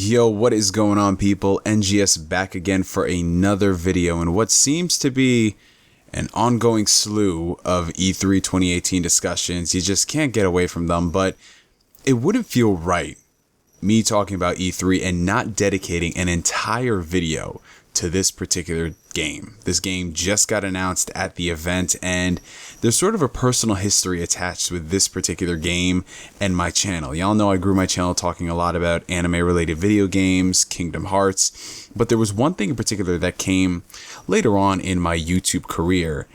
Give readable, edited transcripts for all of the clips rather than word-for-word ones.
Yo, what is going on, people? NGS back again for another video in what seems to be an ongoing slew of E3 2018 discussions. You just can't get away from them, but it wouldn't feel right me talking about E3 and not dedicating an entire video to this particular game. This game just got announced at the event, and there's sort of a personal history attached with this particular game and my channel. Y'all know I grew my channel talking a lot about anime-related video games, Kingdom Hearts, but there was one thing in particular that came later on in my YouTube career,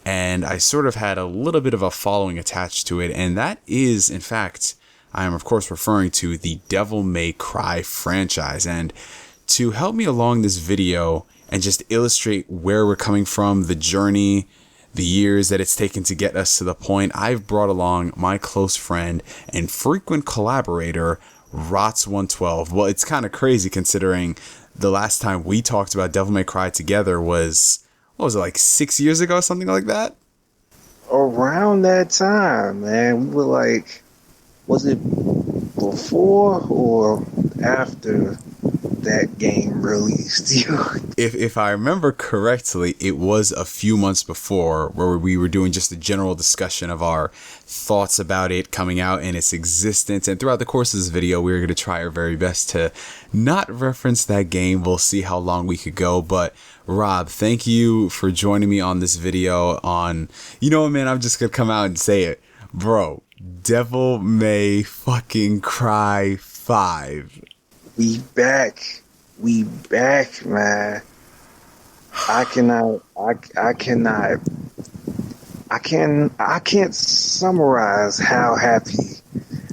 and I sort of had a little bit of a following attached to it, and that is, in fact, I am of course referring to the Devil May Cry franchise. And to help me along this video and just illustrate where we're coming from, the journey, the years that it's taken to get us to the point, I've brought along my close friend and frequent collaborator, Rottz112. Well, it's kind of crazy considering the last time we talked about Devil May Cry together was, what was it, like 6 years ago, something like that? Around that time, man. We were like, was it before or after that game released? If I remember correctly, it was a few months before, where we were doing just a general discussion of our thoughts about it coming out and its existence. And throughout the course of this video, we were going to try our very best to not reference that game. We'll see how long we could go. But Rob, thank you for joining me on this video on, you know what, man, I'm just going to come out and say it. Bro, Devil May fucking Cry 5. We back, man. I can't summarize how happy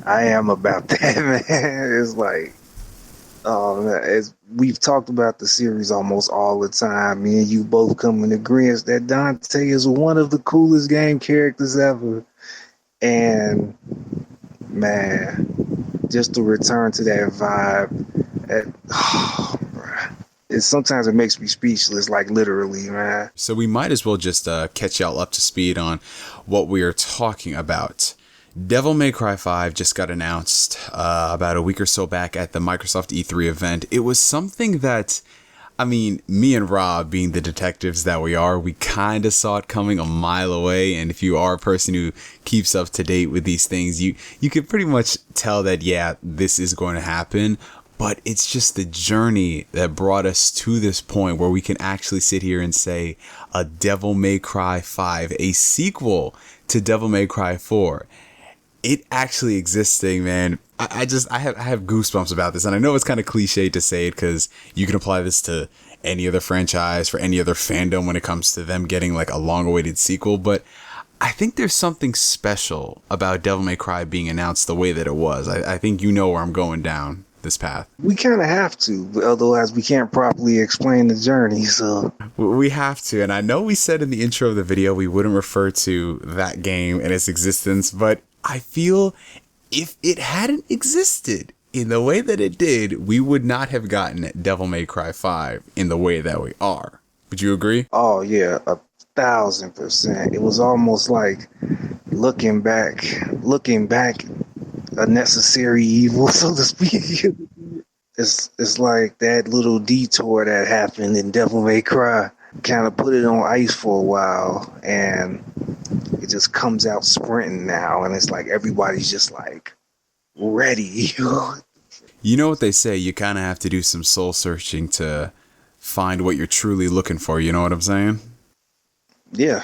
I am about that, man. It's like, we've talked about the series almost all the time. Me and you both come in agreement that Dante is one of the coolest game characters ever. And man, just to return to that vibe, sometimes it makes me speechless, like literally, man. So we might as well just catch y'all up to speed on what we are talking about. Devil May Cry 5 just got announced about a week or so back at the Microsoft E3 event. It was something that, I mean, me and Rob, being the detectives that we are, we kind of saw it coming a mile away. And if you are a person who keeps up to date with these things, you can pretty much tell that, yeah, this is going to happen. But it's just the journey that brought us to this point where we can actually sit here and say a Devil May Cry 5, a sequel to Devil May Cry 4. It actually existing, man. I have goosebumps about this, and I know it's kind of cliche to say it because you can apply this to any other franchise, for any other fandom when it comes to them getting like a long-awaited sequel, but I think there's something special about Devil May Cry being announced the way that it was. I think you know where I'm going down this path. We kind of have to, otherwise we can't properly explain the journey, so we have to. And I know we said in the intro of the video we wouldn't refer to that game and its existence, but I feel if it hadn't existed in the way that it did, we would not have gotten Devil May Cry 5 in the way that we are. Would you agree? Oh yeah, 1,000%. It was almost like looking back, a necessary evil, so to speak. It's like that little detour that happened in Devil May Cry kind of put it on ice for a while, and it just comes out sprinting now, and it's like everybody's just like ready. You know what they say, you kind of have to do some soul searching to find what you're truly looking for, you know what I'm saying? Yeah.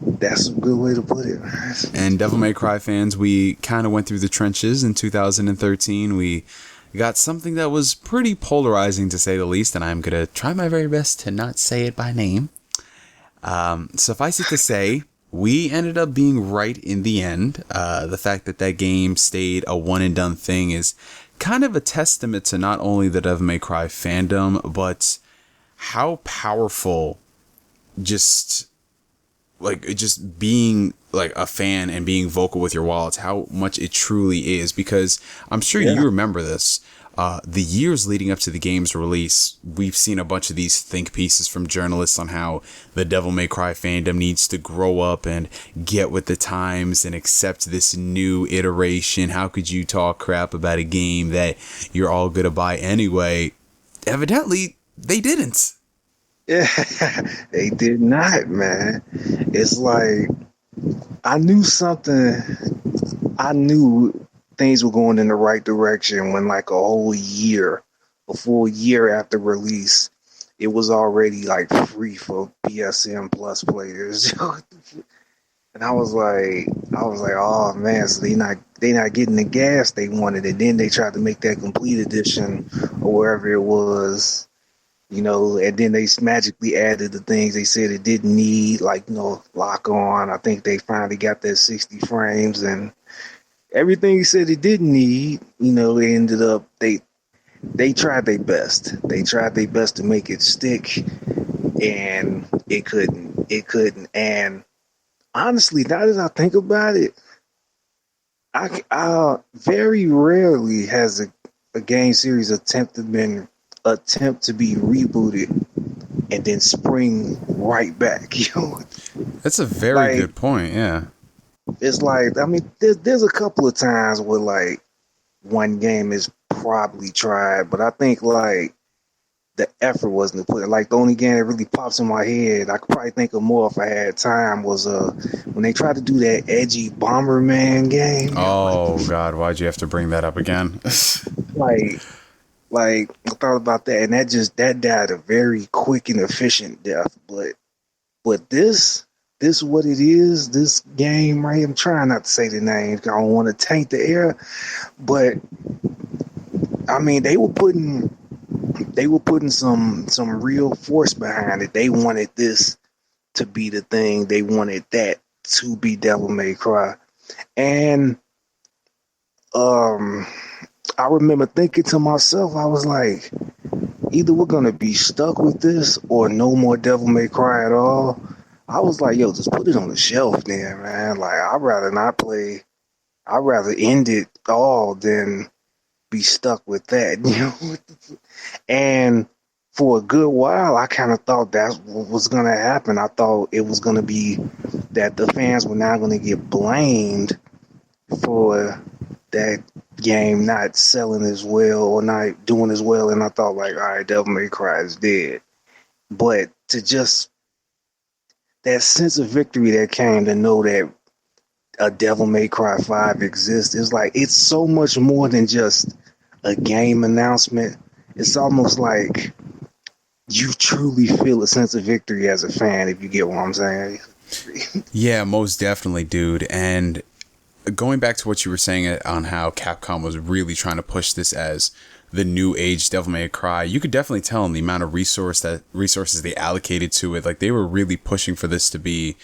That's a good way to put it. And Devil May Cry fans, we kind of went through the trenches in 2013. We got something that was pretty polarizing, to say the least, and I'm going to try my very best to not say it by name. Suffice it to say, we ended up being right in the end. The fact that that game stayed a one-and-done thing is kind of a testament to not only the Devil May Cry fandom, but how powerful just being like a fan and being vocal with your wallets, how much it truly is. Because I'm sure you remember this. the years leading up to the game's release, we've seen a bunch of these think pieces from journalists on how the Devil May Cry fandom needs to grow up and get with the times and accept this new iteration. How could you talk crap about a game that you're all gonna buy anyway? Evidently, they didn't. Yeah, they did not, man. It's like I knew something. I knew things were going in the right direction when, like, a full year after release, it was already like free for PSN Plus players. And I was like, oh man, so they not getting the gas they wanted, and then they tried to make that complete edition or wherever it was, and then they magically added the things they said it didn't need, like, lock on. I think they finally got that 60 frames and everything he said it didn't need. They ended up they tried their best. They tried their best to make it stick, and it couldn't. It couldn't. And honestly, now that I think about it, I very rarely has a game series attempt to be rebooted and then spring right back. That's a very good point. Yeah. It's like, I mean, there's a couple of times where, like, one game is probably tried, but I think, like, the effort wasn't to put it. Like, the only game that really pops in my head, I could probably think of more if I had time, was when they tried to do that edgy Bomberman game. Oh God, why'd you have to bring that up again? like I thought about that, and that died a very quick and efficient death. But this what it is, this game, right? I'm trying not to say the name, 'cause I don't want to taint the air, but I mean, they were putting some real force behind it. They wanted this to be the thing. They wanted that to be Devil May Cry. And I remember thinking to myself, I was like, either we're gonna be stuck with this or no more Devil May Cry at all. I was like, yo, just put it on the shelf then, man. Like, I'd rather not play. I'd rather end it all than be stuck with that, And for a good while, I kind of thought that's what was going to happen. I thought it was going to be that the fans were now going to get blamed for that game not selling as well or not doing as well. And I thought, like, all right, Devil May Cry is dead. But to just that sense of victory that came to know that a Devil May Cry 5 exists, is like, it's so much more than just a game announcement. It's almost like you truly feel a sense of victory as a fan, if you get what I'm saying. Yeah, most definitely, dude. And going back to what you were saying on how Capcom was really trying to push this as the new age Devil May Cry, you could definitely tell in the amount of resources they allocated to it. Like, they were really pushing for this to be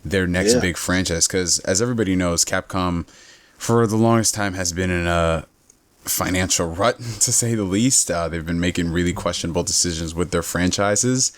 their next big franchise, because as everybody knows, Capcom for the longest time has been in a financial rut, to say the least. They've been making really questionable decisions with their franchises,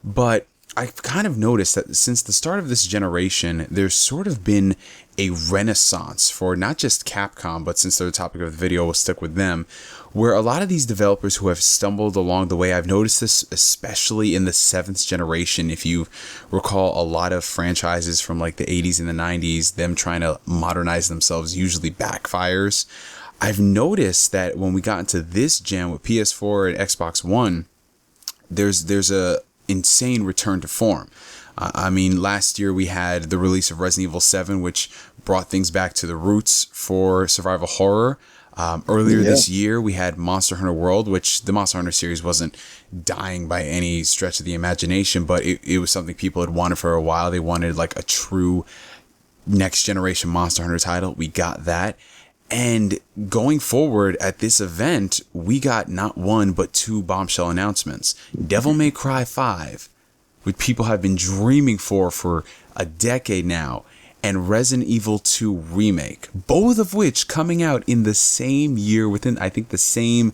but I've kind of noticed that since the start of this generation, there's sort of been a renaissance for not just Capcom, but since they're the topic of the video, we'll stick with them, where a lot of these developers who have stumbled along the way, I've noticed this especially in the 7th generation. If you recall, a lot of franchises from like the 80s and the 90s, them trying to modernize themselves usually backfires. I've noticed that when we got into this gen with PS4 and Xbox One, there's a insane return to form. I mean, last year we had the release of Resident Evil 7, which brought things back to the roots for survival horror. Earlier this year, we had Monster Hunter World, which the Monster Hunter series wasn't dying by any stretch of the imagination, but it was something people had wanted for a while. They wanted like a true next generation Monster Hunter title. We got that. And going forward at this event, we got not one, but 2 bombshell announcements. Devil May Cry 5, which people have been dreaming for a decade now, and Resident Evil 2 Remake, both of which coming out in the same year within, I think, the same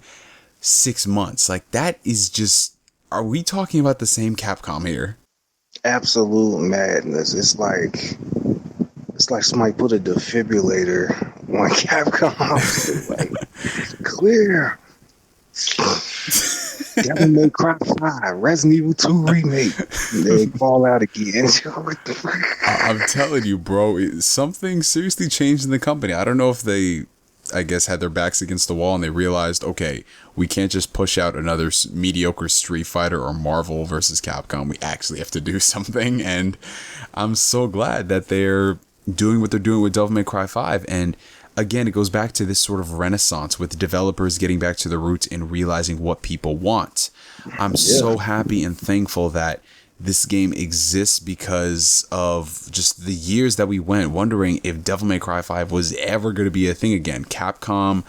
6 months. Like, that is just, are we talking about the same Capcom here? Absolute madness. It's like somebody put a defibrillator on Capcom. Like, clear. Devil May Cry 5, Resident Evil 2 remake. And they fall out again. What the fuck? I'm telling you, bro, something seriously changed in the company. I don't know if they, I guess, had their backs against the wall and they realized, okay, we can't just push out another mediocre Street Fighter or Marvel versus Capcom. We actually have to do something. And I'm so glad that they're doing what they're doing with Devil May Cry 5. And again, it goes back to this sort of renaissance with developers getting back to the roots and realizing what people want. I'm so happy and thankful that this game exists because of just the years that we went wondering if Devil May Cry 5 was ever going to be a thing again. Capcom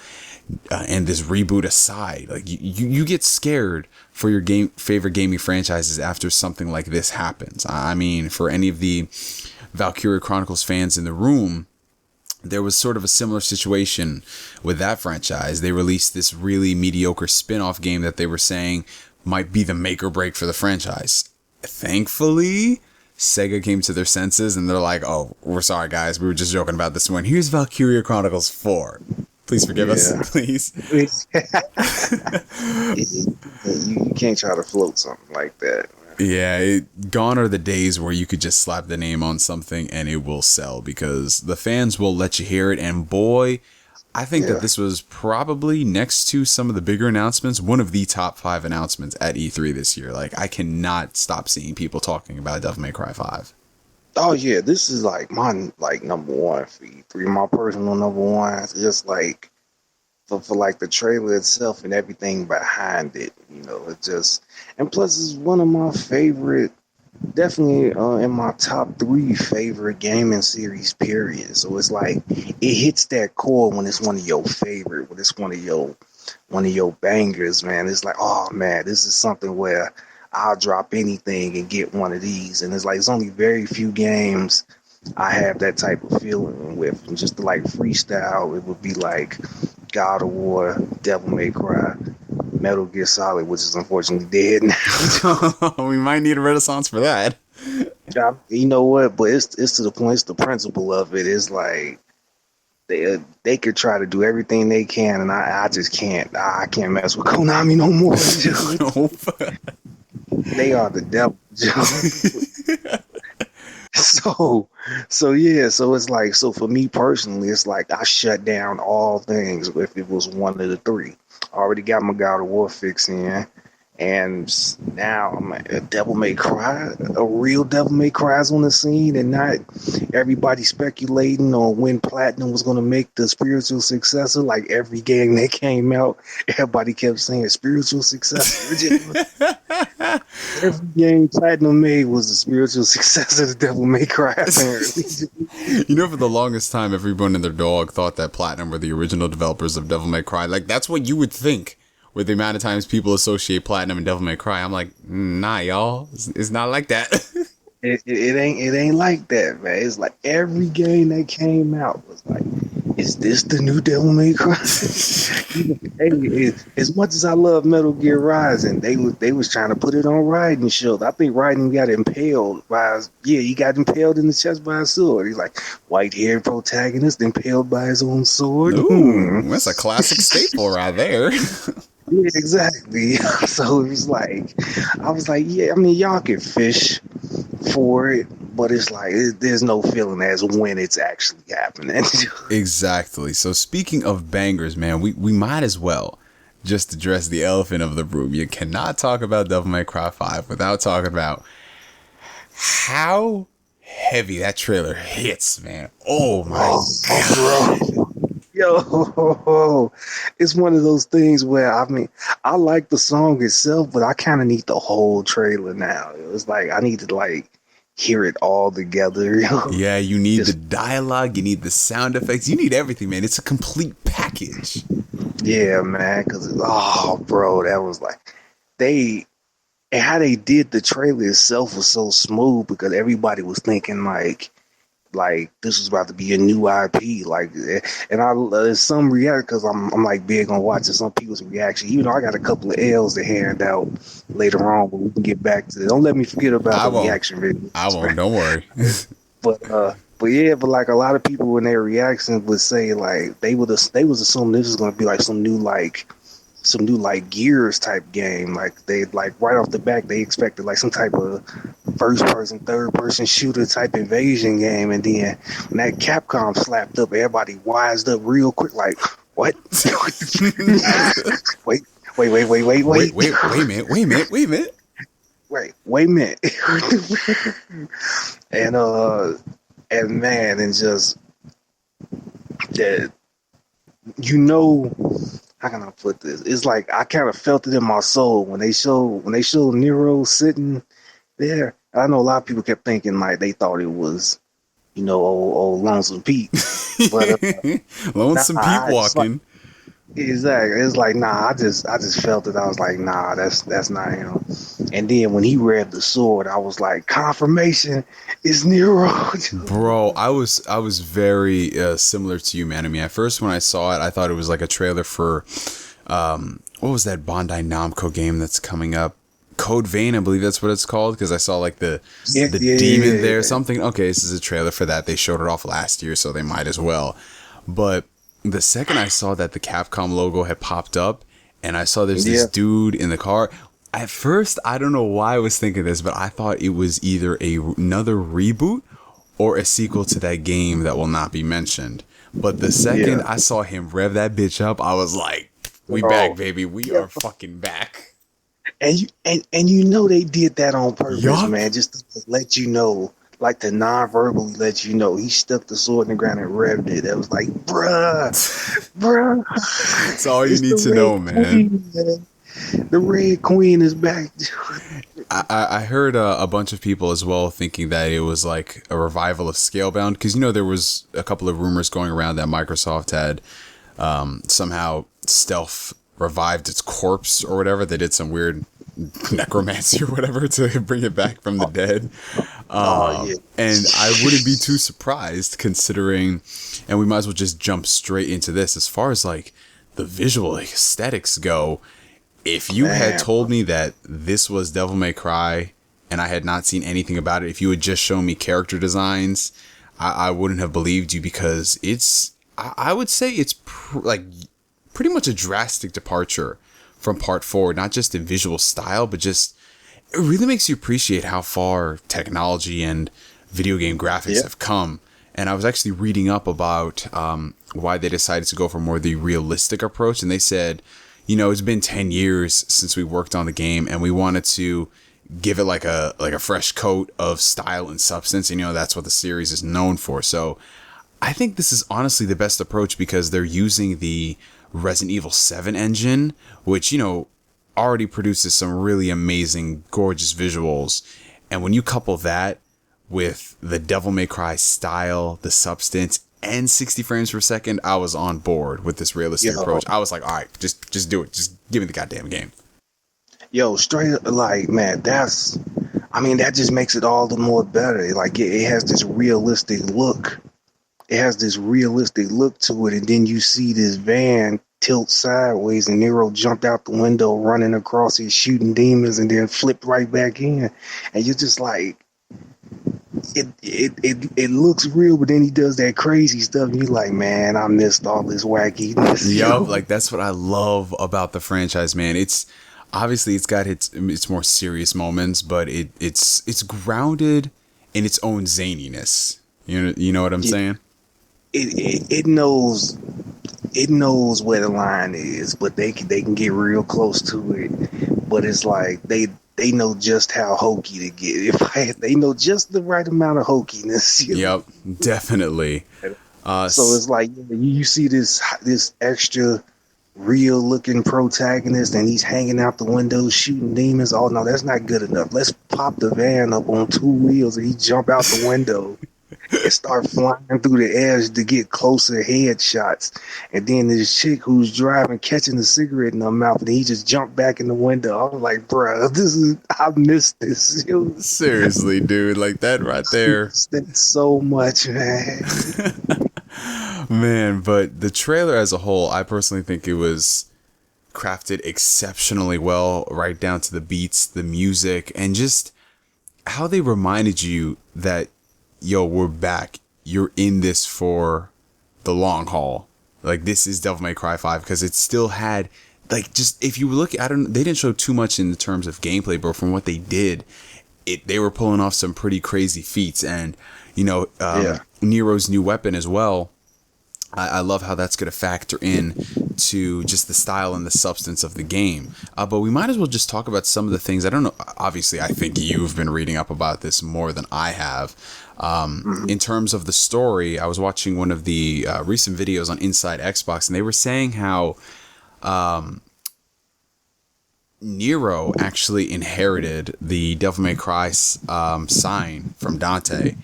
and this reboot aside, like you get scared for your favorite gaming franchises after something like this happens. I mean, for any of the Valkyria Chronicles fans in the room, there was sort of a similar situation with that franchise. They released this really mediocre spin-off game that they were saying might be the make or break for the franchise. Thankfully, Sega came to their senses and they're like, oh, we're sorry, guys. We were just joking about this one. Here's Valkyria Chronicles 4. Please forgive us, please. You can't try to float something like that. Yeah, gone are the days where you could just slap the name on something and it will sell because the fans will let you hear it. And boy, I think that this was probably next to some of the bigger announcements, one of the top 5 announcements at E3 this year. Like, I cannot stop seeing people talking about Devil May Cry 5. Oh yeah, this is like my number one for E3, my personal number one. It's just like for like the trailer itself and everything behind it, you know, it just, and plus it's one of my favorite, definitely in my top 3 favorite gaming series, period. So it's like it hits that core when it's one of your favorite, when it's one of your bangers, man. It's like, oh man, this is something where I'll drop anything and get one of these. And it's like, it's only very few games I have that type of feeling with. And just to like freestyle, it would be like God of War, Devil May Cry, Metal Gear Solid, which is unfortunately dead now. We might need a renaissance for that. You know what? But it's to the point. It's the principle of it. It's like they could try to do everything they can, and I just can't. I can't mess with Konami no more. They are the devil. So yeah, so it's like, so for me personally, it's like I shut down all things if it was one of the 3. I already got my God of War fix in, and now I'm like, a Devil May Cry, a real Devil May Cry's on the scene, and not everybody speculating on when Platinum was going to make the spiritual successor. Like every game that came out, everybody kept saying spiritual successor. Every game Platinum made was the spiritual successor to Devil May Cry, apparently. You know, for the longest time, everyone and their dog thought that Platinum were the original developers of Devil May Cry. Like, that's what you would think with the amount of times people associate Platinum and Devil May Cry. I'm like, nah, y'all. It's not like that. It ain't like that, man. It's like every game that came out was like, is this the new Devil May Cry? Hey, as much as I love Metal Gear Rising, they was trying to put it on Raiden show. I think Raiden got impaled he got impaled in the chest by a sword. He's like, white-haired protagonist impaled by his own sword. Ooh, that's a classic staple right there. Yeah, exactly. So it was like, I was like, yeah, I mean, y'all can fish for it, but it's like, there's no feeling as when it's actually happening. Exactly. So speaking of bangers, man, we might as well just address the elephant of the room. You cannot talk about Devil May Cry 5 without talking about how heavy that trailer hits, man. Oh my God. Bro. Yo, it's one of those things where, I mean, I like the song itself, but I kind of need the whole trailer now. It's like, I need to like hear it all together. Yeah, you need the dialogue, you need the sound effects, you need everything, man. It's a complete package. Yeah, man, because, bro, that was like, and how they did the trailer itself was so smooth because everybody was thinking like this was about to be a new IP, like, and some react because I'm like big on watching some people's reaction. Even though I got a couple of L's to hand out later on, but we can get back to it. Don't let me forget about the reaction video. I won't. Don't worry. But yeah, but like a lot of people in their reactions would say like they was assuming this was gonna be like some new like some new like Gears type game. Like they like right off the back they expected like some type of first person, third person shooter type invasion game, and then when that Capcom slapped up, everybody wised up real quick. Like what? wait, Wait a minute. wait a minute. and and man, and just that how can I put this? It's like I kind of felt it in my soul when they showed Nero sitting there. I know a lot of people kept thinking like they thought it was, old Lonesome Pete, but Lonesome Pete walking. Exactly. It's like, nah, I just felt it. I was like, nah, that's not him. And then when he read the sword, I was like, confirmation, it's Nero. Bro, I was very similar to you, man. I mean, at first when I saw it, I thought it was like a trailer for what was that Bandai Namco game that's coming up? Code Vein, I believe that's what it's called, because I saw like the demon there, something. Okay, this is a trailer for that. They showed it off last year, so they might as well. But the second I saw that the Capcom logo had popped up and I saw there's this dude in the car, at first, I don't know why I was thinking this, but I thought it was either another reboot or a sequel to that game that will not be mentioned. But the second I saw him rev that bitch up, I was like, we back, baby. We are fucking back. And they did that on purpose, man, just to let you know. Like to non-verbally let you know, he stuck the sword in the ground and revved it. That was like, bruh. That's all you need to know, man. The Red Queen is back. I heard a bunch of people as well thinking that it was like a revival of Scalebound, because there was a couple of rumors going around that Microsoft had somehow stealth revived its corpse or whatever. They did some weird necromancy or whatever to bring it back from the dead. And I wouldn't be too surprised considering, and we might as well just jump straight into this, as far as like the visual aesthetics go. If you had told me that this was Devil May Cry and I had not seen anything about it, if you had just shown me character designs, I wouldn't have believed you, because I would say it's pretty much a drastic departure from part 4, not just in visual style, but just it really makes you appreciate how far technology and video game graphics have come. And I was actually reading up about why they decided to go for more the realistic approach. And they said, it's been 10 years since we worked on the game, and we wanted to give it like a fresh coat of style and substance. And, that's what the series is known for. So I think this is honestly the best approach, because they're using the Resident Evil 7 engine, which, already produces some really amazing, gorgeous visuals. And when you couple that with the Devil May Cry style, the substance, and 60 frames per second, I was on board with this realistic approach. I was like, all right, just do it. Just give me the goddamn game. Yo, straight up, like, man, that just makes it all the more better. Like, it has this realistic look. It has this realistic look to it, and then you see this van tilt sideways, and Nero jumped out the window, running across it, shooting demons, and then flipped right back in. And you're just like, it looks real, but then he does that crazy stuff, and you're like, man, I missed all this wackiness. Yup, like that's what I love about the franchise, man. It's obviously it's got its more serious moments, but it's grounded in its own zaniness. You know what I'm saying? It knows where the line is, but they can get real close to it. But it's like they know just how hokey to get. They know just the right amount of hokiness. Yep, definitely. So it's like you see this extra real looking protagonist, and he's hanging out the window shooting demons. Oh no, that's not good enough. Let's pop the van up on 2 wheels, and he jump out the window and start flying through the air to get closer headshots. And then this chick who's driving catching a cigarette in her mouth, and he just jumped back in the window. I was like, bro, I missed this. Seriously, dude, like that right there. That's so much, man. Man, but the trailer as a whole, I personally think it was crafted exceptionally well, right down to the beats, the music, and just how they reminded you that, yo, we're back. You're in this for the long haul. Like, this is Devil May Cry 5, because it still had like, just if you look, they didn't show too much in terms of gameplay, but from what they did, they were pulling off some pretty crazy feats. And Nero's new weapon as well. I love how that's going to factor in to just the style and the substance of the game. But we might as well just talk about some of the things. I don't know. Obviously, I think you've been reading up about this more than I have. In terms of the story, I was watching one of the recent videos on Inside Xbox, and they were saying how Nero actually inherited the Devil May Cry sign from Dante,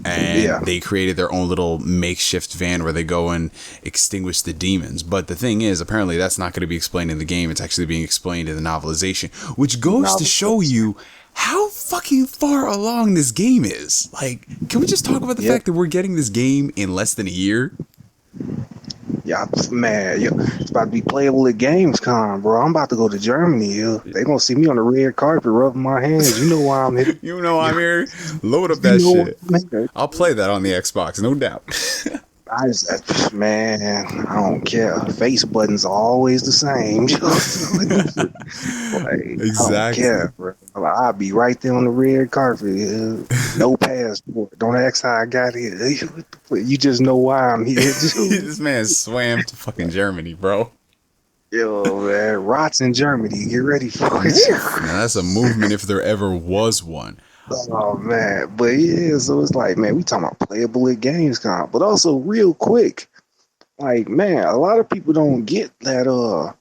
and they created their own little makeshift van where they go and extinguish the demons. But the thing is, apparently that's not going to be explained in the game. It's actually being explained in the novelization, which goes to show you how fucking far along this game is. Like, can we just talk about the fact that we're getting this game in less than a year? Yeah, man, it's about to be playable at Gamescom, bro. I'm about to go to Germany. They gonna see me on the red carpet rubbing my hands. You know why I'm here. You know I'm here. Load up that shit. I'll play that on the Xbox, no doubt. Man, I don't care. Face buttons are always the same. Exactly. I don't care, bro. I'll be right there on the red carpet. No passport. Don't ask how I got here. You just know why I'm here. This man swam to fucking Germany, bro. Yo, man. Rottz in Germany. Get ready for it. Now, that's a movement if there ever was one. Oh, man. But yeah, so it's like, man, we talking about playable at Gamescom. But also, real quick, like, man, a lot of people don't get that,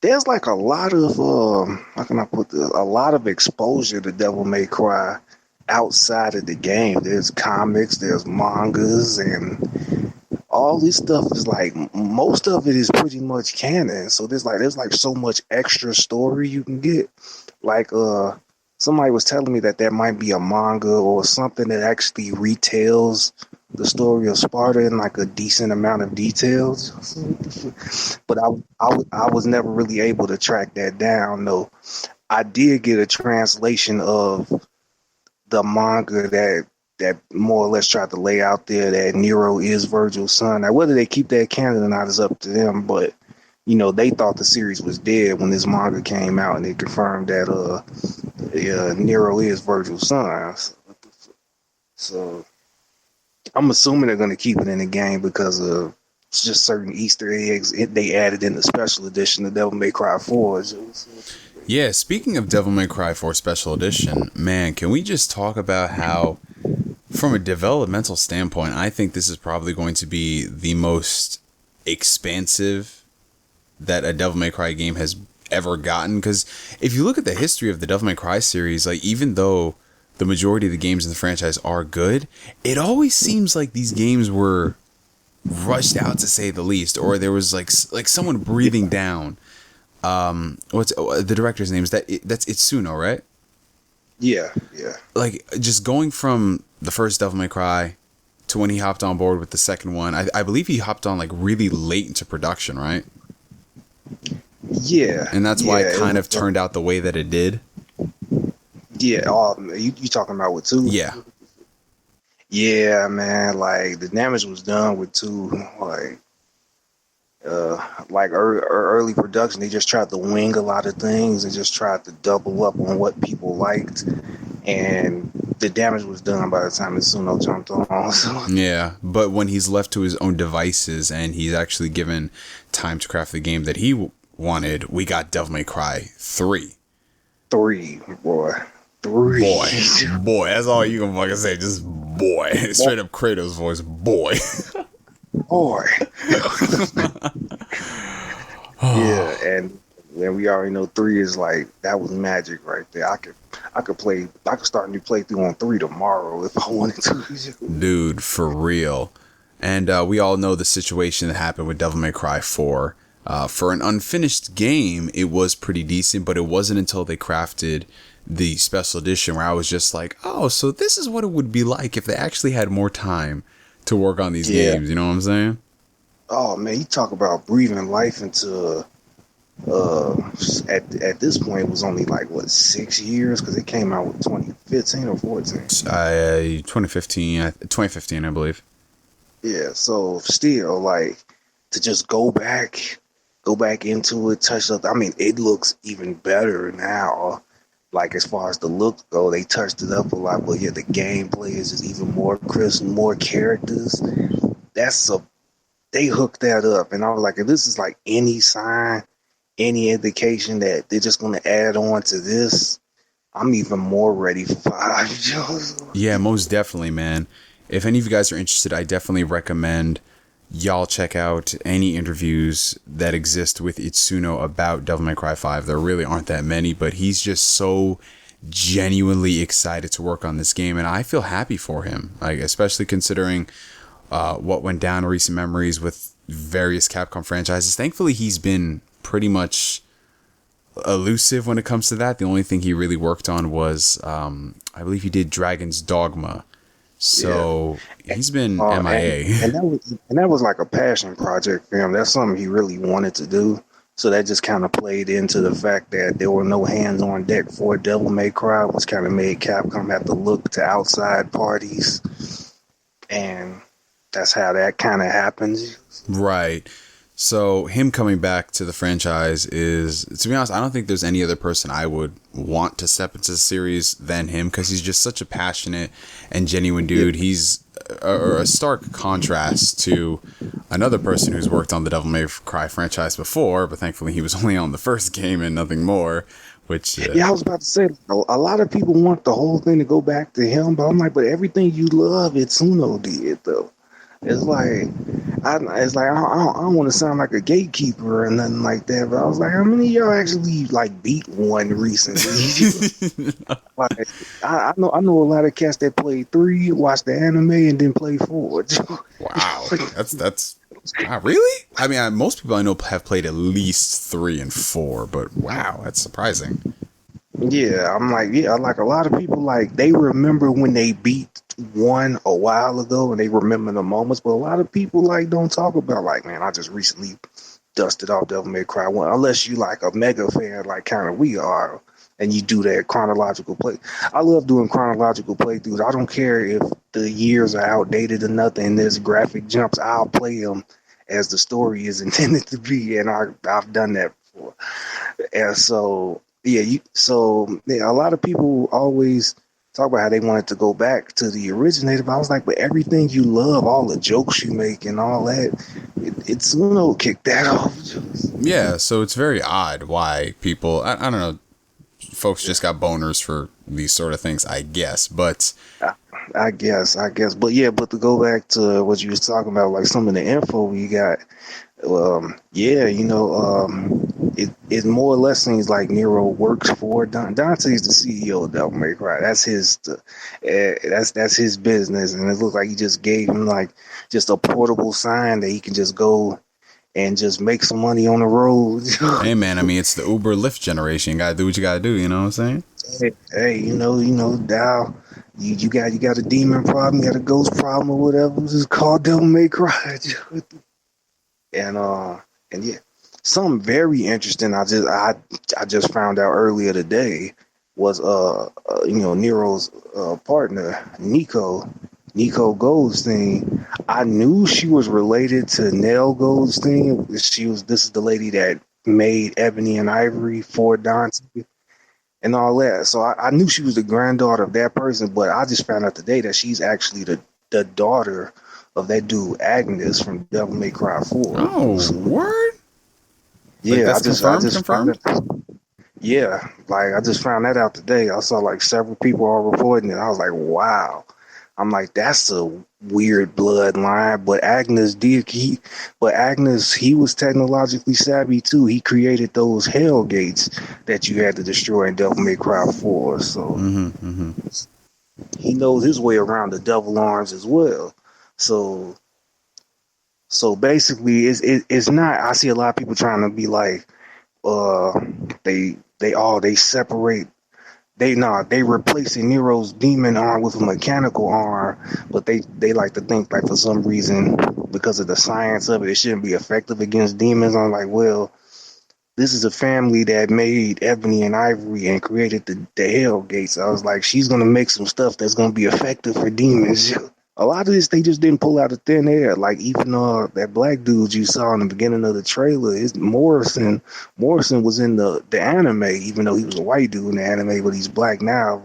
there's like a lot of, how can I put this? A lot of exposure to Devil May Cry outside of the game. There's comics, there's mangas, and all this stuff is like, most of it is pretty much canon. So there's like so much extra story you can get. Like, somebody was telling me that there might be a manga or something that actually retells the story of Sparta in like a decent amount of details. But I was never really able to track that down, though. I did get a translation of the manga that more or less tried to lay out there that Nero is Virgil's son. Now, whether they keep that canon or not is up to them, but you know, they thought the series was dead when this manga came out, and they confirmed that Nero is Virgil's son. So I'm assuming they're going to keep it in the game because of just certain Easter eggs they added in the special edition of Devil May Cry 4. Yeah, speaking of Devil May Cry 4 Special Edition, man, can we just talk about how, from a developmental standpoint, I think this is probably going to be the most expansive that a Devil May Cry game has ever gotten. Because if you look at the history of the Devil May Cry series, like, even though the majority of the games in the franchise are good, it always seems like these games were rushed out, to say the least, or there was like someone breathing down. What's the director's name? That's Itsuno, right? Yeah. Like, just going from the first Devil May Cry to when he hopped on board with the second one, I believe he hopped on like really late into production, right? Yeah. And that's why it kind of turned out the way that it did. Yeah. You talking about with 2? Yeah. Yeah, man. Like, the damage was done with 2. Like early production, they just tried to wing a lot of things and just tried to double up on what people liked, and the damage was done by the time Itsuno jumped on. So. Yeah, but when he's left to his own devices and he's actually given time to craft the game that he wanted, we got Devil May Cry 3. 3, boy. 3. Boy, that's all you can fucking say. Just boy. Straight up Kratos voice, boy. Boy. Yeah, and we already know 3 is like, that was magic right there. I could start a new playthrough on 3 tomorrow if I wanted to. Dude, for real. And we all know the situation that happened with Devil May Cry 4. For an unfinished game, it was pretty decent, but it wasn't until they crafted the special edition where I was just like, oh, so this is what it would be like if they actually had more time to work on these games. You know what I'm saying? Oh, man, you talk about breathing life into at this point it was only like 6 years, because it came out with 2015 or 14. 2015, I believe. Yeah, so still, like, to just go back, go back into it, touch up. I mean, it looks even better now. Like as far as the look go, they touched it up a lot. But yeah, the gameplay is just even more crisp, more characters. That's a They hooked that up, and I was like, if this is like any sign, any indication that they're just going to add on to this, I'm even more ready for 5. Yeah, most definitely, man. If any of you guys are interested, I definitely recommend y'all check out any interviews that exist with Itsuno about Devil May Cry 5. There really aren't that many, but he's just so genuinely excited to work on this game, and I feel happy for him, like especially considering what went down in recent memories with various Capcom franchises. Thankfully, he's been pretty much elusive when it comes to that. The only thing he really worked on was, I believe he did Dragon's Dogma. So he's been MIA. And that was like a passion project for him. That's something he really wanted to do. So that just kind of played into the fact that there were no hands on deck for Devil May Cry, which kind of made Capcom have to look to outside parties. And that's how that kind of happens. Right. So him coming back to the franchise is, to be honest, I don't think there's any other person I would want to step into the series than him, because he's just such a passionate and genuine dude. He's a stark contrast to another person who's worked on the Devil May Cry franchise before, but thankfully he was only on the first game and nothing more. Which I was about to say, a lot of people want the whole thing to go back to him, but I'm like, but everything you love, Itsuno did though. It's like, I don't want to sound like a gatekeeper or nothing like that, but I was like, how many of y'all actually like beat one recently? Like, I know a lot of cats that played 3, watched the anime, and then play 4. Wow, that's really? I mean, most people I know have played at least 3 and 4, but wow, that's surprising. Yeah, I'm like, like a lot of people, like they remember when they beat 1 a while ago and they remember the moments, but a lot of people like don't talk about like, man, I just recently dusted off Devil May Cry 1, unless you like a mega fan like kind of we are, and you do that chronological play. I love doing chronological playthroughs. I don't care if the years are outdated or nothing, and there's graphic jumps, I'll play them as the story is intended to be, and I've done that before. And so a lot of people always talk about how they wanted to go back to the originator, but I was like, but everything you love, all the jokes you make and all that, it's kick that off. Yeah, so it's very odd why people, I don't know, folks just got boners for these sort of things, I guess, but I guess, but yeah, but to go back to what you was talking about, like some of the info we got, it more or less seems like Nero works for Dante's the CEO of Devil May Cry. That's his business, and it looks like he just gave him like just a portable sign that he can just go and just make some money on the road. Hey man, I mean, it's the Uber Lyft generation. You gotta do what you gotta do, you know what I'm saying? Hey, Dow, you got a demon problem, you got a ghost problem or whatever. This is called Devil May Cry. And yeah, something very interesting I just found out earlier today was Nero's partner Nico Goldstein. I knew she was related to Nell Goldstein. This is the lady that made Ebony and Ivory for Dante and all that. So I knew she was the granddaughter of that person, but I just found out today that she's actually the daughter of that dude Agnes from Devil May Cry 4. Oh, so, word? Yeah, like that's I just confirmed? Yeah, like I just found that out today. I saw like several people all reporting it. I was like, wow. I'm like, that's a weird bloodline. But he was technologically savvy too. He created those hell gates that you had to destroy in Devil May Cry 4. So he knows his way around the devil arms as well. So basically, it's not. I see a lot of people trying to be like, they separate. They replacing Nero's demon arm with a mechanical arm, but they like to think like for some reason because of the science of it, it shouldn't be effective against demons. I'm like, well, this is a family that made Ebony and Ivory and created the Hell Gates. I was like, she's gonna make some stuff that's gonna be effective for demons. A lot of this they just didn't pull out of thin air. Like even that black dude you saw in the beginning of the trailer, is Morrison. Morrison was in the anime, even though he was a white dude in the anime, but he's black now.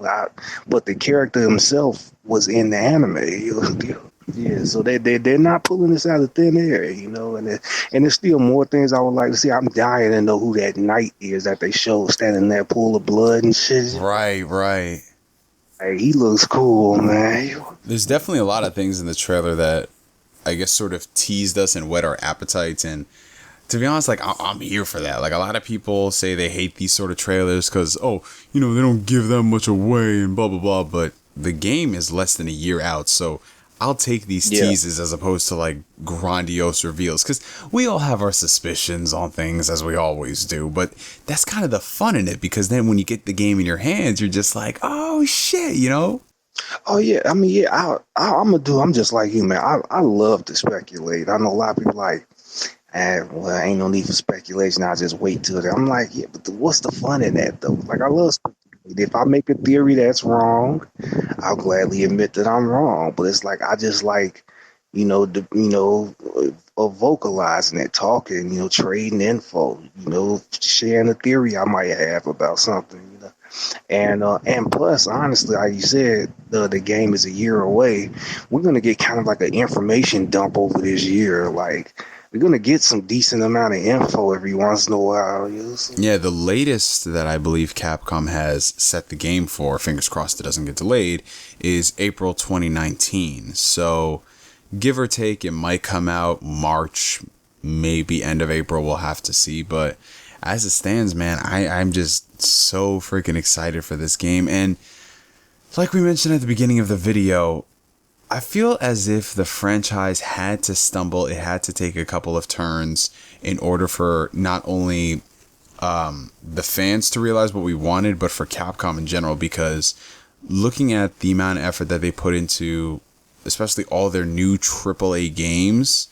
But the character himself was in the anime. Yeah, so they're not pulling this out of thin air, and there's still more things I would like to see. I'm dying to know who that knight is that they show standing in that pool of blood and shit. Right, right. Hey, he looks cool, man. There's definitely a lot of things in the trailer that I guess sort of teased us and whet our appetites. And to be honest, like I'm here for that. Like a lot of people say they hate these sort of trailers because, they don't give that much away and blah, blah, blah. But the game is less than a year out. So I'll take these teases as opposed to like grandiose reveals, because we all have our suspicions on things, as we always do. But that's kind of the fun in it, because then when you get the game in your hands, you're just like, oh shit, Oh yeah, I mean, yeah, I'm just like you, man. I love to speculate. I know a lot of people like, well, ain't no need for speculation. I'll just wait till it. I'm like, yeah, but what's the fun in that though? Like, I love speculate. If I make a theory that's wrong, I'll gladly admit that I'm wrong. But it's like I just like, vocalizing it, talking, trading info, sharing a theory I might have about something. And plus, honestly, like you said, the game is a year away. We're gonna get kind of like an information dump over this year. Like we're gonna get some decent amount of info every once in a while. Yeah, the latest that I believe Capcom has set the game for, fingers crossed it doesn't get delayed, is April 2019. So give or take, it might come out March, maybe end of April. We'll have to see, but as it stands, man, I'm just so freaking excited for this game. And like we mentioned at the beginning of the video, I feel as if the franchise had to stumble. It had to take a couple of turns in order for not only the fans to realize what we wanted, but for Capcom in general, because looking at the amount of effort that they put into especially all their new AAA games,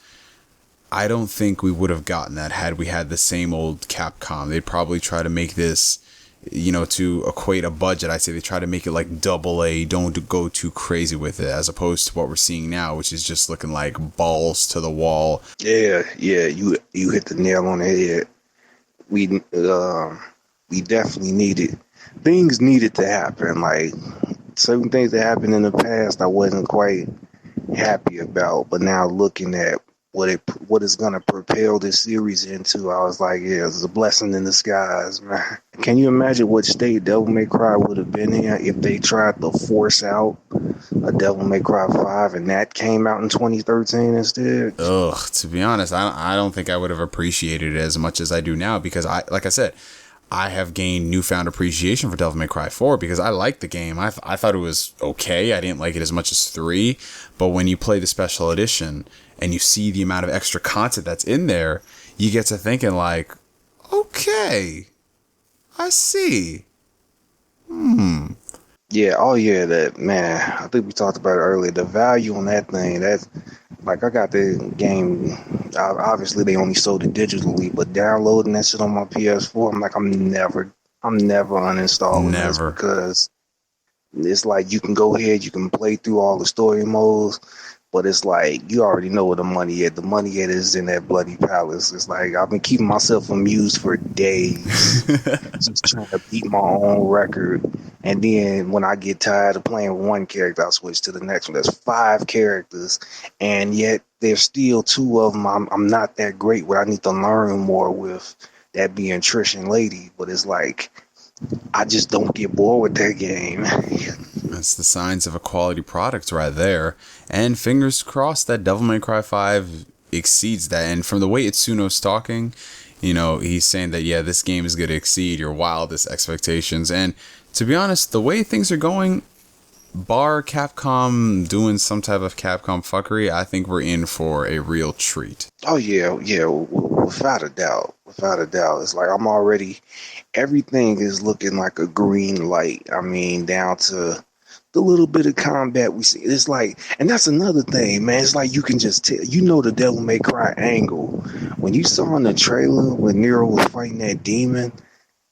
I don't think we would have gotten that had we had the same old Capcom. They'd probably try to make this, to equate a budget. I'd say they try to make it like AA. Don't go too crazy with it, as opposed to what we're seeing now, which is just looking like balls to the wall. Yeah, you hit the nail on the head. We definitely needed to happen. Like certain things that happened in the past, I wasn't quite happy about, but now looking at what is going to propel this series into, I was like, yeah, it's a blessing in disguise, man. Can you imagine what state Devil May Cry would have been in if they tried to force out a Devil May Cry 5 and that came out in 2013 instead? Ugh, to be honest, I don't think I would have appreciated it as much as I do now, because like I said, I have gained newfound appreciation for Devil May Cry 4 because I liked the game. I thought it was okay. I didn't like it as much as 3, but when you play the special edition and you see the amount of extra content that's in there, you get to thinking like, okay, I see. Yeah, oh yeah, that, man, I think we talked about it earlier. The value on that thing, that's like, I got the game, obviously they only sold it digitally, but downloading that shit on my PS4, I'm like, I'm never uninstalling this, because it's like you can go ahead, you can play through all the story modes, but it's like you already know where the money is. The money is in that bloody palace. It's like I've been keeping myself amused for days, just trying to beat my own record. And then when I get tired of playing one character, I'll switch to the next one. There's 5 characters, and yet there's still 2 of them I'm not that great with. I need to learn more with, that being Trish and Lady. But it's like I just don't get bored with that game. That's the signs of a quality product right there. And fingers crossed that Devil May Cry 5 exceeds that. And from the way Itsuno's talking, he's saying that, yeah, this game is going to exceed your wildest expectations. And to be honest, the way things are going, bar Capcom doing some type of Capcom fuckery, I think we're in for a real treat. Oh, yeah, without a doubt. Without a doubt. It's like everything is looking like a green light. I mean, down to the little bit of combat we see. It's like, and that's another thing, man. It's like you can just tell, the Devil May Cry angle. When you saw in the trailer when Nero was fighting that demon,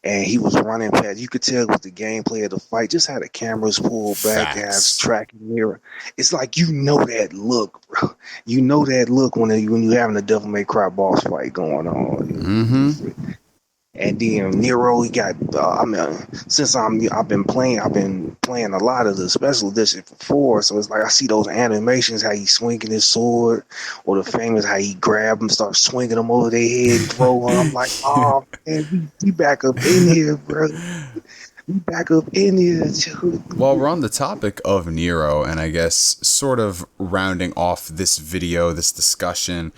and he was running past. You could tell with the gameplay of the fight, just how the cameras pulled back and has tracking mirror. It's like you know that look, bro. You know that look when you having a Devil May Cry boss fight going on. Mm-hmm. And then Nero, he got. Since I've been playing a lot of the special edition for 4. So it's like I see those animations, how he's swinging his sword, or the famous how he grab them, start swinging them over their head, and throw them. I'm like, oh man, we back up in here, bro. We back up in here. While we're on the topic of Nero, and I guess sort of rounding off this video, this discussion.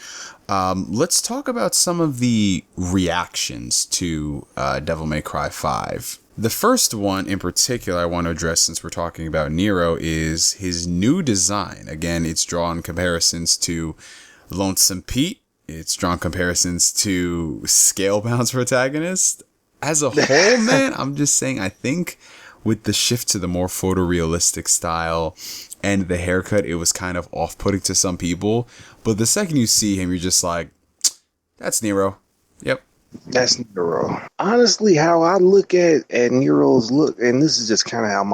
Let's talk about some of the reactions to Devil May Cry 5. The first one in particular I want to address, since we're talking about Nero, is his new design. Again, it's drawn comparisons to Lonesome Pete. It's drawn comparisons to Scalebound's protagonist. As a whole, man, I'm just saying, I think with the shift to the more photorealistic style and the haircut, it was kind of off-putting to some people. But the second you see him, you're just like, that's Nero. Yep. That's Nero. Honestly, how I look at Nero's look, and this is just kind of how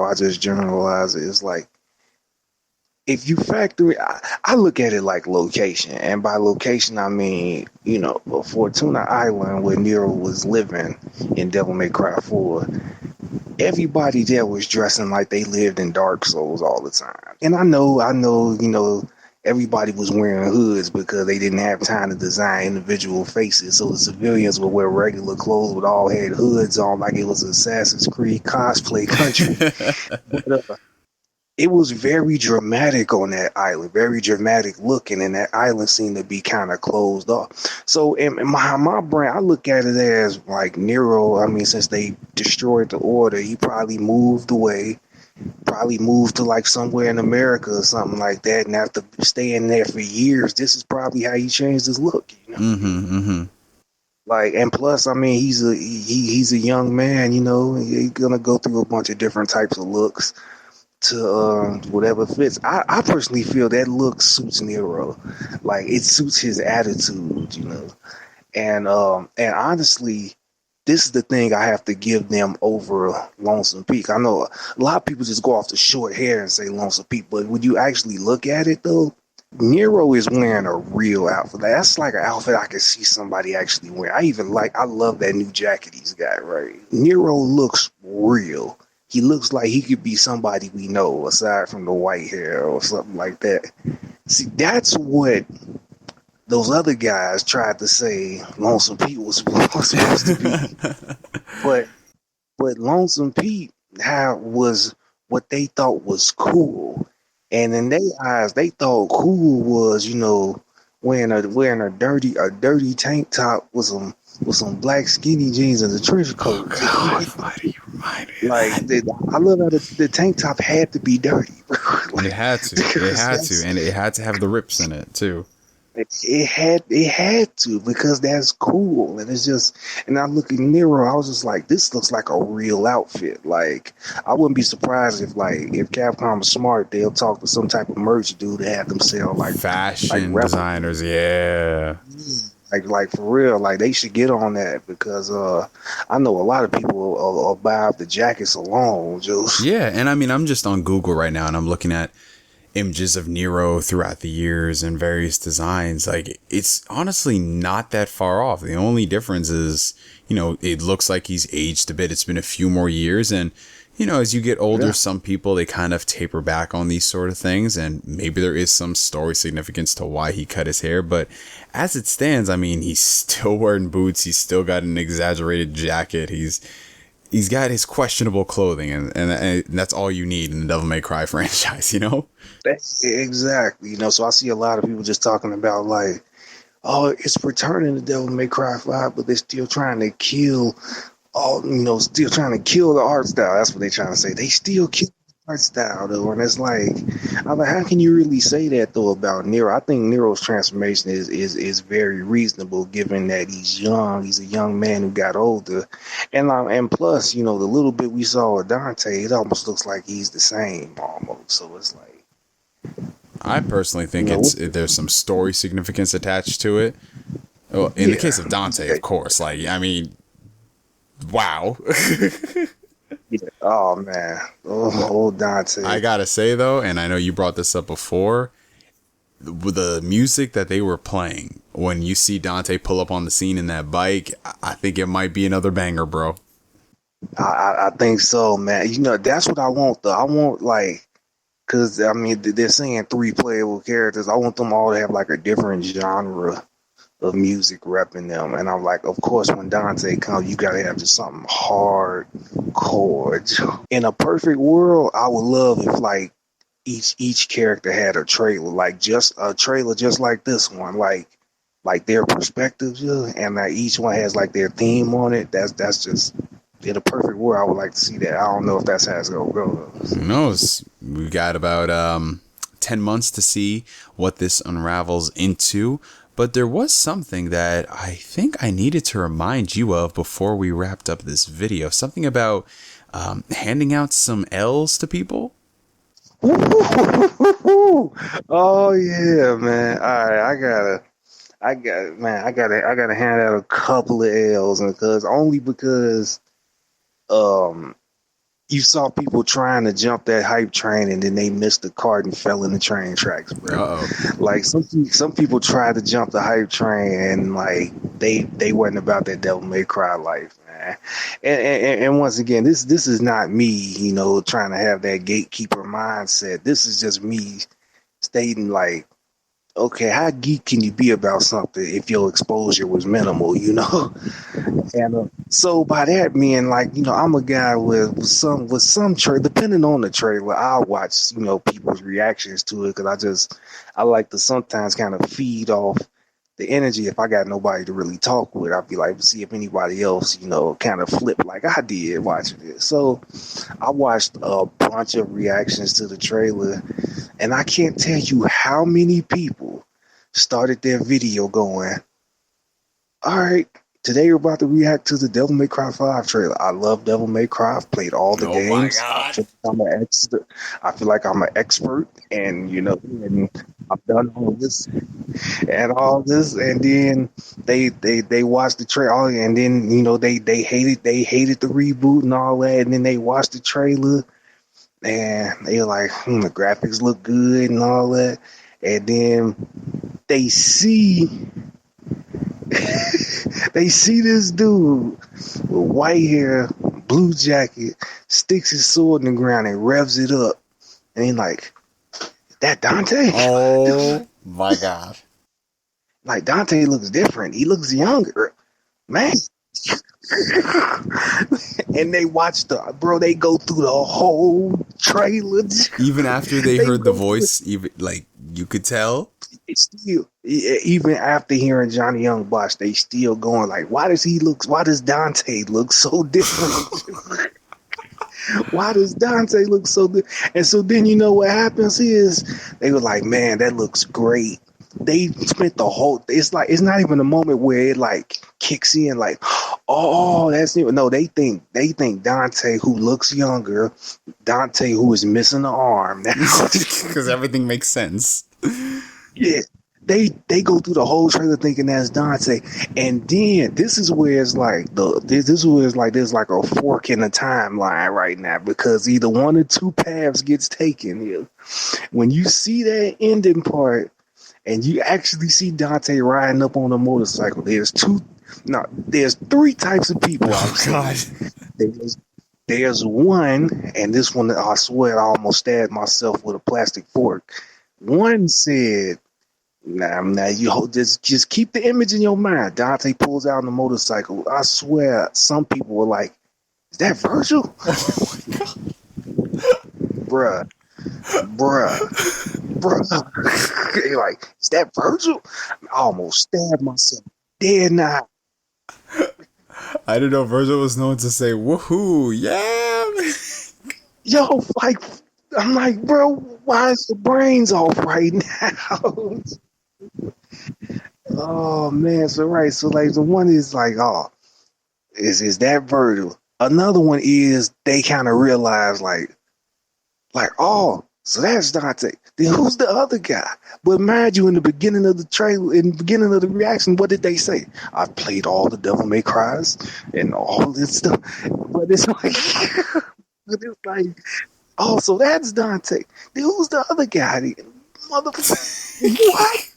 I just generalize it, is like, if you factor it, I look at it like location. And by location, I mean, Fortuna Island, where Nero was living in Devil May Cry 4, everybody there was dressing like they lived in Dark Souls all the time. And I know, everybody was wearing hoods because they didn't have time to design individual faces. So the civilians would wear regular clothes but all had hoods on like it was Assassin's Creed cosplay country. But, it was very dramatic on that island, very dramatic looking, and that island seemed to be kind of closed off. So in my brain, I look at it as like Nero, I mean, since they destroyed the order, he probably moved away, probably moved to like somewhere in America or something like that, and after staying there for years, this is probably how he changed his look, Like, and plus, I mean, he's a young man, he's gonna go through a bunch of different types of looks to whatever fits. I personally feel that look suits Nero. Like, it suits his attitude, And honestly, this is the thing I have to give them over Lonesome Peak. I know a lot of people just go off the short hair and say Lonesome Peak, but when you actually look at it though, Nero is wearing a real outfit. That's like an outfit I can see somebody actually wear. I love that new jacket he's got, right? Nero looks real. He looks like he could be somebody we know aside from the white hair or something like that. See, that's what those other guys tried to say Lonesome Pete was supposed to be. But Lonesome Pete was what they thought was cool. And in their eyes, they thought cool was, wearing a dirty tank top with some black skinny jeans and a trench coat. Oh, God, you remind me. Like, I love how the tank top had to be dirty, bro. Like, it had to, and it had to have the rips in it too. It had to, because that's cool. And it's just, and I look at Nero, I was just like, this looks like a real outfit. Like, I wouldn't be surprised if Capcom is smart, they'll talk to some type of merch dude to have them sell like fashion designers, yeah. Like for real, like they should get on that, because I know a lot of people will buy up the jackets alone. Just yeah, and I mean, I'm just on Google right now and I'm looking at images of Nero throughout the years and various designs. Like, it's honestly not that far off. The only difference is, it looks like he's aged a bit. It's been a few more years, and as you get older, some people, they kind of taper back on these sort of things, and maybe there is some story significance to why he cut his hair. But as it stands, I mean, he's still wearing boots. He's still got an exaggerated jacket. He's got his questionable clothing, and that's all you need in the Devil May Cry franchise, That's exactly, So I see a lot of people just talking about like, oh, it's returning to Devil May Cry 5, but they're still trying to kill still trying to kill the art style. That's what they're trying to say. They still kill the art style, though. And it's like, I'm like, how can you really say that, though, about Nero? I think Nero's transformation is very reasonable, given that he's young. He's a young man who got older. And plus, the little bit we saw with Dante, it almost looks like he's the same, almost. So it's like, I personally think there's some story significance attached to it. Well, in the case of Dante, of course. Like, I mean, Wow. Yeah. Oh man, old Dante. I gotta say though, and I know you brought this up before, with the music that they were playing when you see Dante pull up on the scene in that bike, I think it might be another banger, bro. I think so, man. You know, that's what I want though. I want like, cause I mean they're saying 3 playable characters. I want them all to have like a different genre of music repping them. And I'm like, of course, when Dante comes, you gotta have just something hardcore. In a perfect world, I would love if like each character had a trailer, like just a trailer just like this one, like their perspectives, yeah, and like each one has like their theme on it. That's just in a perfect world. I would like to see that. I don't know if that's how it's gonna go. Who knows? We got about 10 months to see what this unravels into. But there was something that I think I needed to remind you of before we wrapped up this video. Something about handing out some L's to people. Oh yeah, man. All right, I gotta hand out a couple of L's, and because you saw people trying to jump that hype train and then they missed the cart and fell in the train tracks, bro. Uh-oh. Like some people tried to jump the hype train and like they wasn't about that Devil May Cry life, man. And once again, this is not me, you know, trying to have that gatekeeper mindset. This is just me stating like, okay, how geek can you be about something if your exposure was minimal, you know? And so by that meaning, like, you know, I'm a guy with some trailer. Depending on the trailer, I'll watch, you know, people's reactions to it because I like to sometimes kind of feed off the energy. If I got nobody to really talk with, I'll be like, see if anybody else, you know, kind of flip like I did watching it. So I watched a bunch of reactions to the trailer, and I can't tell you how many people started their video going, all right, today we're about to react to the Devil May Cry 5 trailer. I love Devil May Cry. I've played all the games. I feel like I'm an expert, and you know, and I've done all this and all this, and then they watched the trailer, and then you know they hated the reboot and all that, and then they watched the trailer, and they were like, the graphics look good and all that, and then they see. They see this dude with white hair, blue jacket, sticks his sword in the ground and revs it up. And he's like, that Dante? Oh my God. Like, Dante looks different. He looks younger. Man. And they watch they go through the whole trailer. Even after they heard the voice, even like you could tell. It's still, even after hearing Johnny Young Bosch, they still going like, why does Dante look so different? Why does Dante look so good? And so then you know what happens is they were like, man, that looks great. They spent the whole, it's not even a moment where it like kicks in like, oh, that's new. No, they think Dante, who looks younger, Dante who is missing an arm now. Because everything makes sense. Yeah, they go through the whole trailer thinking that's Dante, and then this is where it's like there's like a fork in the timeline right now because either one or two paths gets taken here. When you see that ending part and you actually see Dante riding up on a motorcycle, there's 3 types of people. Oh God. There's one, and this one I swear I almost stabbed myself with a plastic fork. One said, nah, you just keep the image in your mind. Dante pulls out on the motorcycle. I swear, some people were like, is that Virgil? Bruh. You're like, is that Virgil? I almost stabbed myself. Dead now. I didn't know Virgil was known to say, woohoo, yeah. Yo, like, I'm like, bro, why is the brains off right now? Oh man, so like the one is like, oh, is that Virgil? Another one is they kind of realize like, oh, So that's Dante. Then who's the other guy? But mind you, in the beginning of the trailer, in the beginning of the reaction, what did they say? I've played all the Devil May Cries and all this stuff. But it's like, oh, so that's Dante. Then who's the other guy? Motherfucker. What?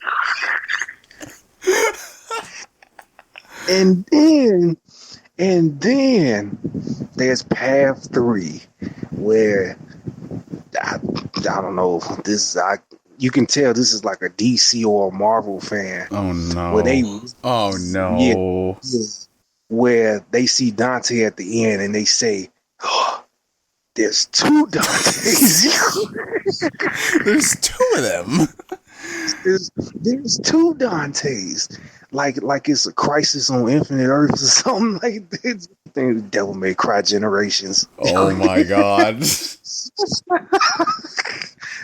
And then there's Path 3, where I don't know. You can tell this is like a DC or a Marvel fan. Oh no! Where they, oh no! yeah, where they see Dante at the end and they say, oh, "There's two Dantes." There's two of them. There's two Dantes. Like it's a Crisis on Infinite Earths or something like this. I think the Devil May Cry Generations. Oh my god.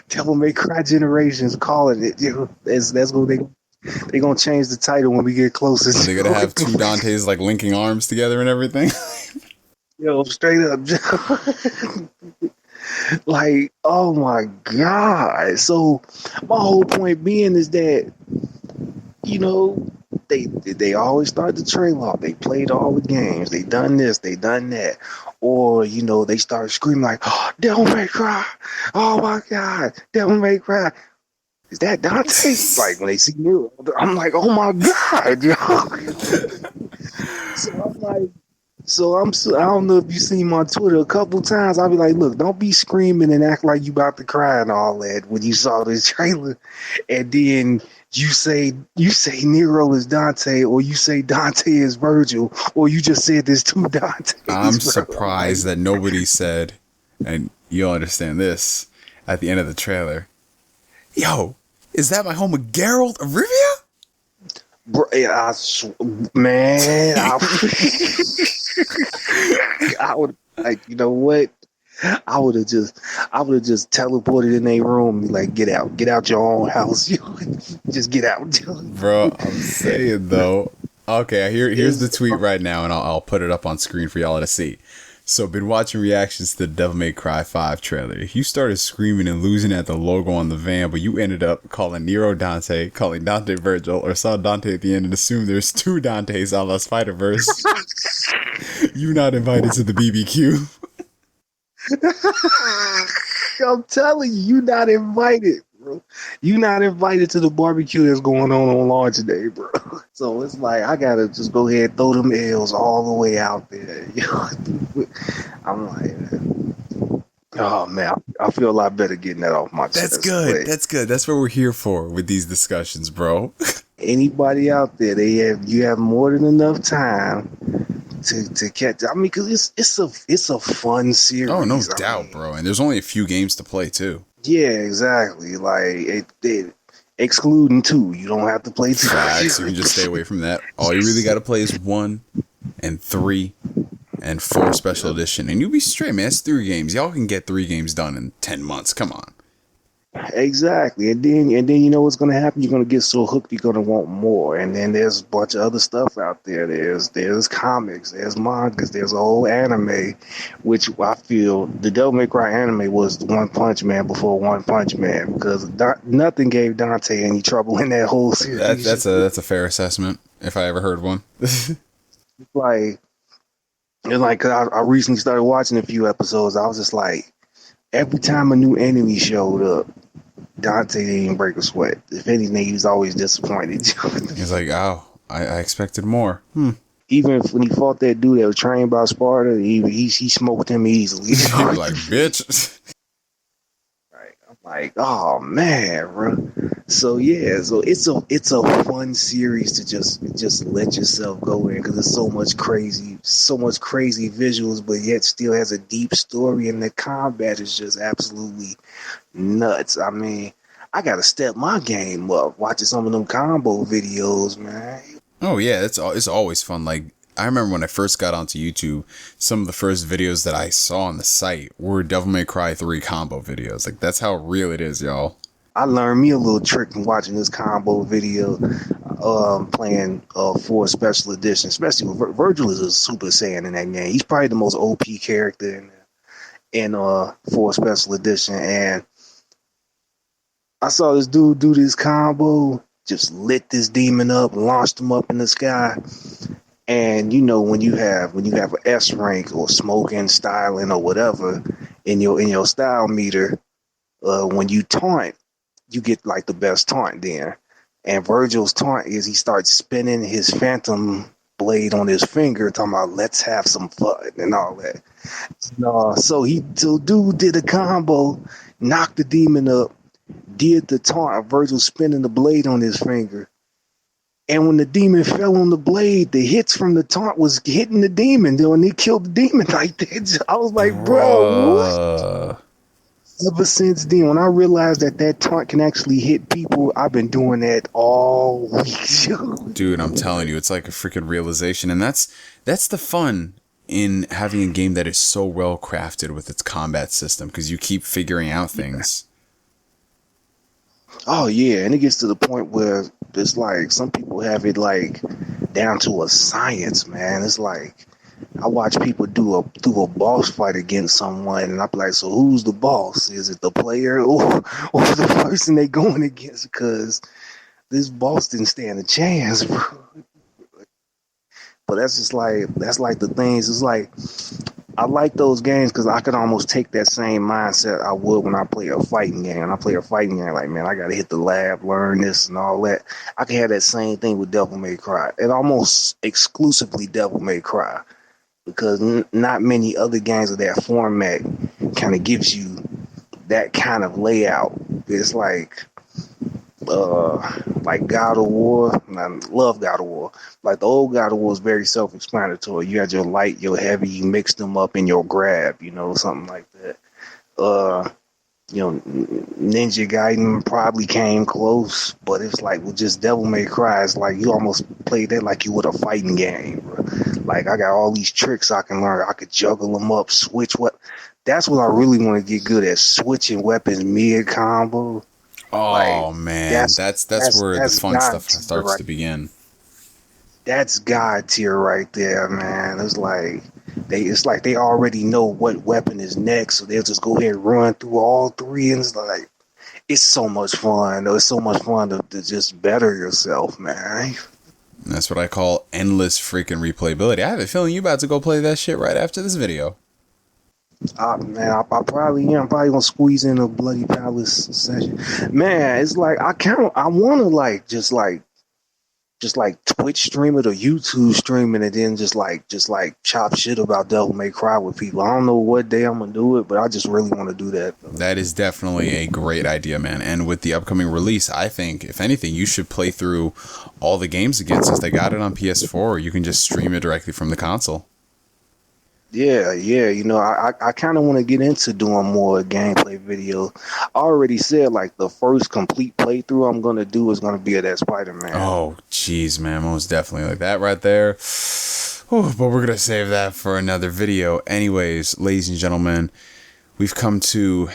Devil May Cry Generations, calling it. That's what they gonna change the title when we get closer. They're gonna have two Dantes like linking arms together and everything. Yo, straight up. Like, oh my god. So my whole point being is that, you know, they always start the trailer off. They played all the games. They done this. They done that. Or, you know, they start screaming like, oh, Devil May Cry. Oh my God, Devil May Cry. Is that Dante? Like when they see me, I'm like, oh my God, yo. So I'm like, I don't know if you seen my Twitter a couple times. I'll be like, look, don't be screaming and act like you about to cry and all that when you saw this trailer, and then you say Nero is Dante, or you say Dante is Virgil, or you just said there's two Dantes. I'm surprised that nobody said, and you'll understand this at the end of the trailer. Yo, is that my homie Geralt of Rivia? Bro, man, I would, like, you know what? I would have just teleported in their room and be like, get out your own house. Just get out. Bro, I'm saying though. Okay, here's the tweet right now, and I'll put it up on screen for y'all to see. So, been watching reactions to the Devil May Cry 5 trailer. If you started screaming and losing at the logo on the van, but you ended up calling Nero Dante, calling Dante Virgil, or saw Dante at the end and assumed there's two Dantes a la Spider-Verse, you not invited to the BBQ. I'm telling you not invited, bro. You not invited to the barbecue that's going on launch day, bro. So it's like I gotta just go ahead and throw them L's all the way out there. I'm like, oh man, I feel a lot better getting that off my chest. That's good. That's good. That's what we're here for with these discussions, bro. Anybody out there, you have more than enough time to catch. I mean, because it's a fun series. Oh, no doubt, bro. And there's only a few games to play too. Yeah, exactly. Like it excluding 2, you don't have to play 2. Facts. You can just stay away from that. All you really got to play is 1 and 3 and 4 special edition, and you'll be straight, man. It's 3 games. Y'all can get 3 games done in 10 months. Come on. Exactly, and then you know what's gonna happen. You're gonna get so hooked, you're gonna want more. And then there's a bunch of other stuff out there. There's comics, there's mangas, there's a whole anime, which I feel the Devil May Cry anime was the One Punch Man before One Punch Man, because nothing gave Dante any trouble in that whole series. That's a fair assessment, if I ever heard one. It's like, cause I recently started watching a few episodes. I was just like, every time a new enemy showed up, Dante didn't break a sweat. If anything, he was always disappointed. He's like, oh, I expected more. Even when he fought that dude that was trained by Sparta, he smoked him easily. Like, bitch. Right. I'm like, oh man, bro. So yeah, so it's a fun series to just let yourself go in, because there's so much crazy visuals, but yet still has a deep story, and the combat is just absolutely nuts. I mean, I gotta step my game up watching some of them combo videos, man. Oh yeah, it's always fun. Like, I remember when I first got onto YouTube, some of the first videos that I saw on the site were Devil May Cry 3 combo videos. Like, that's how real it is, y'all. I learned me a little trick from watching this combo video, playing 4 special edition. Especially with Virgil is a Super Saiyan in that game. He's probably the most OP character in 4 special edition. And I saw this dude do this combo, just lit this demon up, launched him up in the sky. And you know when you have an S rank or smoking, styling or whatever in your style meter, when you taunt, you get like the best taunt then. And Virgil's taunt is he starts spinning his phantom blade on his finger, talking about let's have some fun and all that. So dude did a combo, knocked the demon up, did the taunt, Virgil spinning the blade on his finger. And when the demon fell on the blade, the hits from the taunt was hitting the demon. Then when he killed the demon like that, I was like, bro, what? Ever since then, when I realized that taunt can actually hit people, I've been doing that all week. Dude, I'm telling you, it's like a freaking realization. And that's the fun in having a game that is so well crafted with its combat system, because you keep figuring out things. Oh yeah, and it gets to the point where it's like some people have it like down to a science, man. It's like I watch people do a boss fight against someone, and I'm like, so who's the boss? Is it the player or the person they going against? Because this boss didn't stand a chance, bro. But that's like the things. It's like I like those games because I could almost take that same mindset I would when I play a fighting game. When I play a fighting game, like, man, I got to hit the lab, learn this and all that. I can have that same thing with Devil May Cry. And almost exclusively Devil May Cry. Because not many other games of that format kind of gives you that kind of layout. It's like God of War. I love God of War. Like the old God of War is very self-explanatory. You had your light, your heavy, you mixed them up in your grab, something like that. Ninja Gaiden probably came close, but it's like with just Devil May Cry, it's like you almost played that like you would a fighting game, bro. Like I got all these tricks I can learn. I could juggle them up, switch what. That's what I really want to get good at, switching weapons mid combo. Oh like, man, that's where the fun stuff starts to begin. That's God tier right there, man. It's like they already know what weapon is next, so they'll just go ahead and run through all three, and it's like it's so much fun. Though it's so much fun to just better yourself, man. That's what I call endless freaking replayability. I have a feeling you about to go play that shit right after this video. Man, I probably gonna squeeze in a Bloody Palace session. Man, it's like I wanna just Twitch stream it or YouTube stream it, and then just chop shit about Devil May Cry with people. I don't know what day I'm gonna do it, but I just really want to do that. That is definitely a great idea, man. And with the upcoming release, I think if anything, you should play through all the games again, since they got it on PS4. You can just stream it directly from the console. Yeah, I kind of want to get into doing more gameplay videos. I already said like the first complete playthrough I'm gonna do is gonna be of that Spider-Man. Oh, jeez, man, most definitely like that right there. Oh, but we're gonna save that for another video. Anyways, ladies and gentlemen, we've come to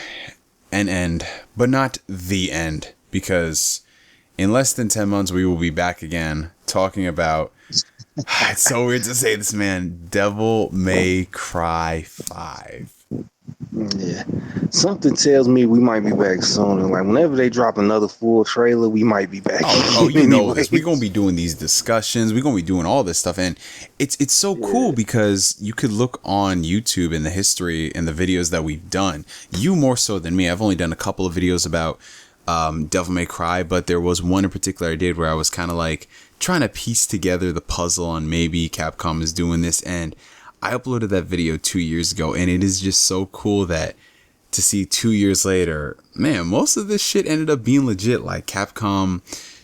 an end, but not the end, because in less than 10 months we will be back again talking about. It's so weird to say this, man. Devil May Cry 5. Yeah. Something tells me we might be back soon. And like whenever they drop another full trailer, we might be back. Oh, you know this. We're gonna be doing these discussions. We're gonna be doing all this stuff, and it's so cool because you could look on YouTube in the history and the videos that we've done. You more so than me. I've only done a couple of videos about Devil May Cry, but there was one in particular I did where I was kind of like trying to piece together the puzzle on maybe Capcom is doing this, and I uploaded that video 2 years ago, and it is just so cool that to see 2 years later, man, most of this shit ended up being legit. Like Capcom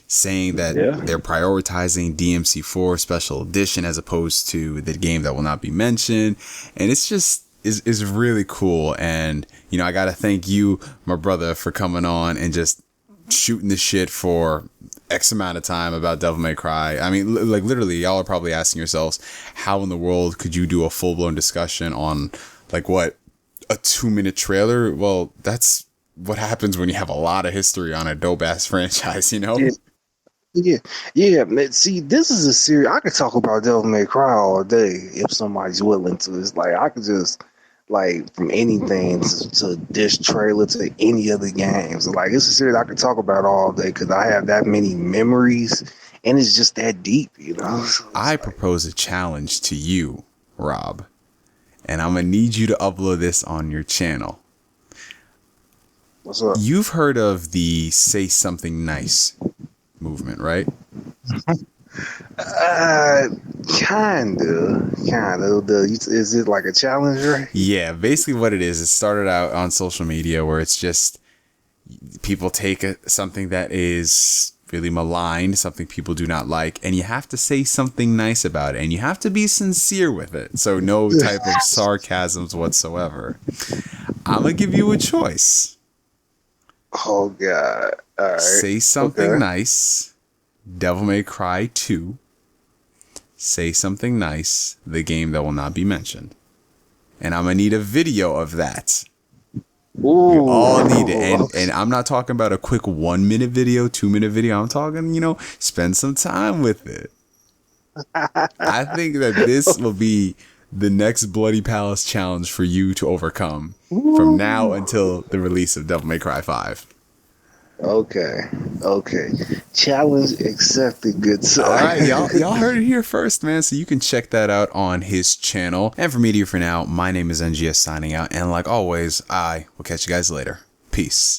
saying that they're prioritizing DMC4 Special Edition as opposed to the game that will not be mentioned, and it's just is really cool. And I gotta thank you, my brother, for coming on and just shooting the shit for X amount of time about Devil May Cry. I mean, like literally, y'all are probably asking yourselves, how in the world could you do a full-blown discussion on like what, a 2-minute trailer? Well, that's what happens when you have a lot of history on a dope-ass franchise, Yeah, man. See, this is a series I could talk about Devil May Cry all day if somebody's willing to. It's like I could just like from anything to this trailer to any of the games. Like it's a series I could talk about all day because I have that many memories and it's just that deep, you know. So I propose a challenge to you, Rob, and I'm gonna need you to upload this on your channel. what's up? You've heard of the "Say Something Nice" movement, right? Uh, kinda. Is it like a challenge, right? Yeah, basically what it is, it started out on social media where it's just people take something that is really maligned, something people do not like, and you have to say something nice about it, and you have to be sincere with it. So no type of sarcasms whatsoever. I'm gonna give you a choice. Oh God! All right. Say something Okay. nice, Devil May Cry 2. Say Something Nice, the game that will not be mentioned. And I'm gonna need a video of that. Ooh. You all need it. And I'm not talking about a quick 1 minute video, 2 minute video. I'm talking, spend some time with it. I think that this will be the next Bloody Palace challenge for you to overcome from now until the release of Devil May Cry 5. Okay. Challenge accepted, good sir. All right, y'all heard it here first, man. So you can check that out on his channel. And for Media for now, my name is NGS signing out. And like always, I will catch you guys later. Peace.